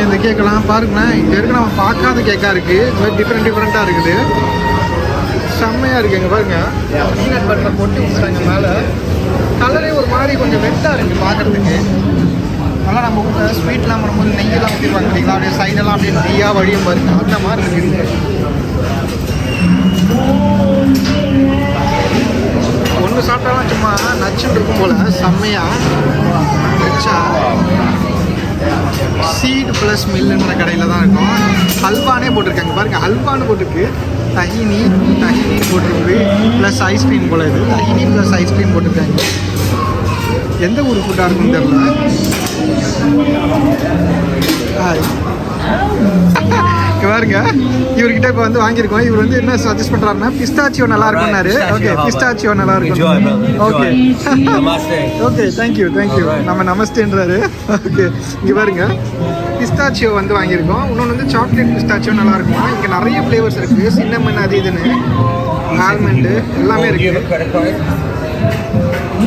இந்த கேக்கெல்லாம் பாருங்களேன். இங்கே இருக்க நம்ம பார்க்காத கேக்காக இருக்குது. இந்த மாதிரி டிஃப்ரெண்ட்டாக இருக்குது. செம்மையாக இருக்குது. இங்கே பாருங்க, பீனட் பட்டரில் போட்டு வச்சுட்டாங்க மேலே. கலரே ஒரு மாதிரி கொஞ்சம் வெட்டாக இருக்குது பார்க்குறதுக்கு. நல்லா நம்ம ஊரில் ஸ்வீட்லாம் பண்ணும்போது நெய்யெல்லாம் ஊற்றிடுவாங்க இல்லைங்களா, அப்படியே சைடெல்லாம் அப்படியே நெய்யாக வழியும் பாருங்க, அந்த மாதிரி இருக்குது. ஒன்று சாப்பிட்டாலும் சும்மா நச்சுன்னு இருக்கும் போல் செம்மையாக வச்சா. சீட் ப்ளஸ் மில்லுன்ற கடையில் தான் இருக்கும். ஹல்வானே போட்டிருக்காங்க பாருங்கள், ஹல்வான்னு போட்டிருக்கு. தஹினி போட்டிருக்கு, ப்ளஸ் ஐஸ்கிரீம் போல். இது தஹினி ப்ளஸ் ஐஸ்கிரீம் போட்டிருக்காங்க. எந்த ஊர் ஃபுட்டாக இருக்குன்னு தெரில. பாருங்க, இவர்கிட்ட இப்போ வந்து வாங்கியிருக்கோம். இவர் வந்து என்ன சஜஸ்ட் பண்ணுறாருன்னா பிஸ்தாச்சியோ நல்லா இருக்கும்னாரு. ஓகே, பிஸ்தாச்சியோ நல்லா இருக்கும். Okay okay, thank you. நம்ம நமஸ்தேன்றாரு. ஓகே, இங்கே பாருங்க, பிஸ்தாச்சியோ வந்து வாங்கியிருக்கோம். இன்னொன்று வந்து சாக்லேட் பிஸ்தாச்சியோ நல்லா இருக்குமா. இங்கே நிறைய ஃப்ளேவர்ஸ் இருக்குது. சின்னமன் அது இதுன்னு ஆல்மண்டு எல்லாமே இருக்குது.